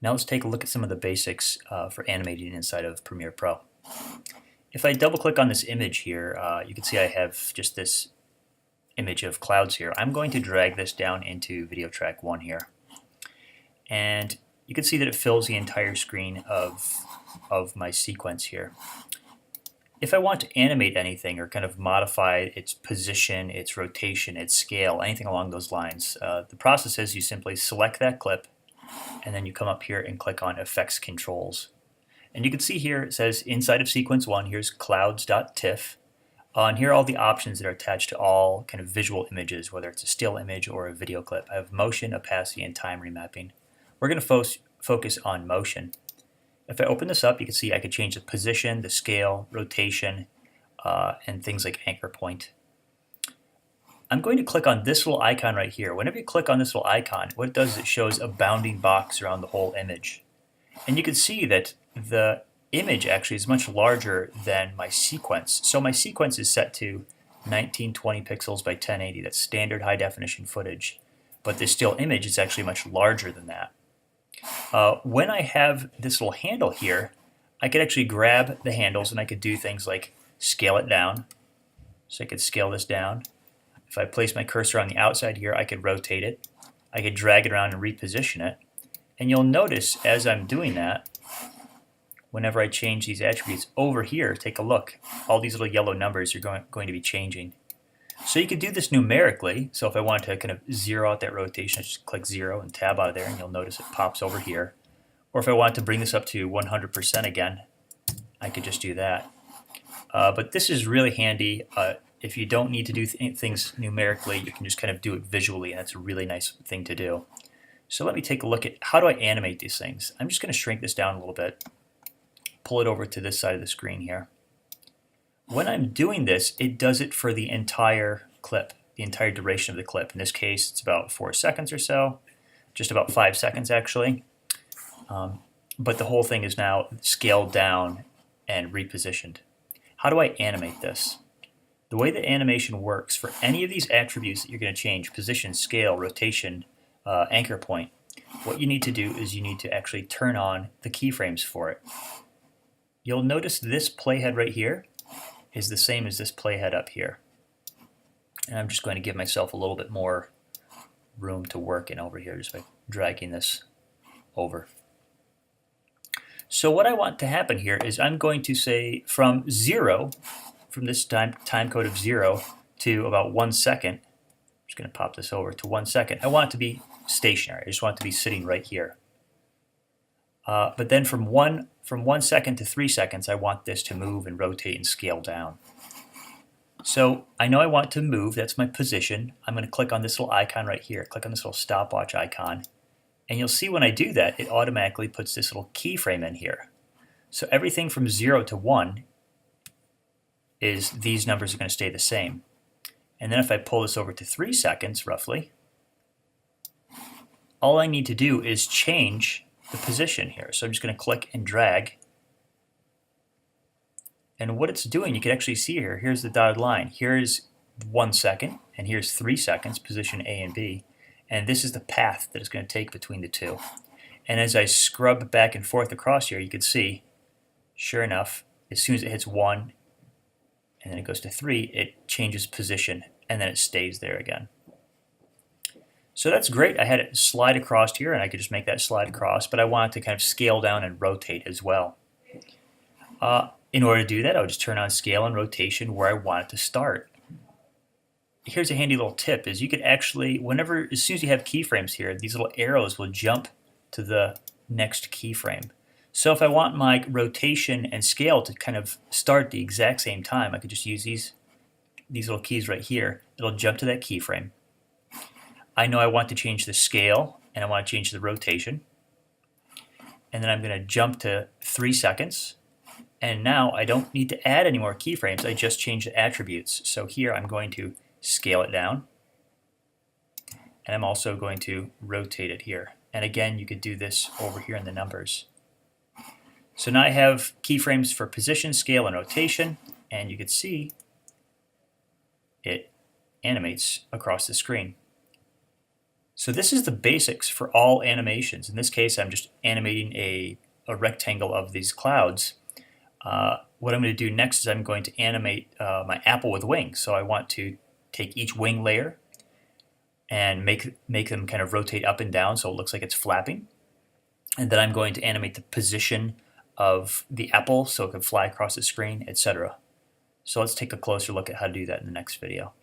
Now let's take a look at some of the basics for animating inside of Premiere Pro. If I double click on this image here, you can see I have just this image of clouds here. I'm going to drag this down into video track 1 here. And you can see that it fills the entire screen of my sequence here. If I want to animate anything or kind of modify its position, its rotation, its scale, anything along those lines, the process is you simply select that clip and then you come up here and click on Effects Controls. And you can see here it says inside of sequence 1, here's clouds.tiff. And here are all the options that are attached to all kind of visual images, whether it's a still image or a video clip. I have motion, opacity, and time remapping. We're going to focus on motion. If I open this up, you can see I could change the position, the scale, rotation, and things like anchor point. I'm going to click on this little icon right here. Whenever you click on this little icon, what it does is it shows a bounding box around the whole image. And you can see that the image actually is much larger than my sequence. So my sequence is set to 1920 pixels by 1080. That's standard high definition footage. But the still image is actually much larger than that. When I have this little handle here, I could actually grab the handles and I could do things like scale it down. So I could scale this down. If I place my cursor on the outside here, I could rotate it. I could drag it around and reposition it. And you'll notice as I'm doing that, whenever I change these attributes over here, take a look. All these little yellow numbers are going to be changing. So you could do this numerically. So if I wanted to kind of zero out that rotation, I just click 0 and tab out of there, and you'll notice it pops over here. Or if I wanted to bring this up to 100% again, I could just do that. But this is really handy. If you don't need to do things numerically, you can just kind of do it visually, and that's a really nice thing to do. So let me take a look at how do I animate these things. I'm just going to shrink this down a little bit, pull it over to this side of the screen here. When I'm doing this, it does it for the entire clip, the entire duration of the clip. In this case, it's about 4 seconds or so, just about 5 seconds actually. But the whole thing is now scaled down and repositioned. How do I animate this? The way that animation works for any of these attributes that you're going to change, position, scale, rotation, anchor point, what you need to do is you need to actually turn on the keyframes for it. You'll notice this playhead right here is the same as this playhead up here. And I'm just going to give myself a little bit more room to work in over here just by dragging this over. So what I want to happen here is I'm going to say from 0, from this time code of 0 to about 1 second, I'm just going to pop this over to 1 second. I want it to be stationary. I just want it to be sitting right here. But then from 1 second to 3 seconds, I want this to move and rotate and scale down. So I know I want to move. That's my position. I'm going to click on this little icon right here. Click on this little stopwatch icon. And you'll see when I do that, it automatically puts this little keyframe in here. So everything from 0 to 1 is these numbers are going to stay the same. And then if I pull this over to 3 seconds, roughly, all I need to do is change the position here. So I'm just going to click and drag. And what it's doing, you can actually see here, here's the dotted line. Here's 1 second, and here's 3 seconds, position A and B. And this is the path that it's going to take between the two. And as I scrub back and forth across here, you can see, sure enough, as soon as it hits 1, and then it goes to 3, it changes position, and then it stays there again. So that's great. I had it slide across here, and I could just make that slide across, but I wanted to kind of scale down and rotate as well. In order to do that, I would just turn on scale and rotation where I want it to start. Here's a handy little tip, is you could actually, as soon as you have keyframes here, these little arrows will jump to the next keyframe. So if I want my rotation and scale to kind of start the exact same time, I could just use these little keys right here. It'll jump to that keyframe. I know I want to change the scale and I want to change the rotation. And then I'm going to jump to 3 seconds. And now I don't need to add any more keyframes. I just change the attributes. So here I'm going to scale it down. And I'm also going to rotate it here. And again, you could do this over here in the numbers. So now I have keyframes for position, scale, and rotation. And you can see it animates across the screen. So this is the basics for all animations. In this case, I'm just animating a rectangle of these clouds. What I'm going to do next is I'm going to animate my apple with wings. So I want to take each wing layer and make them kind of rotate up and down so it looks like it's flapping. And then I'm going to animate the position of the apple so it can fly across the screen, etc. So let's take a closer look at how to do that in the next video.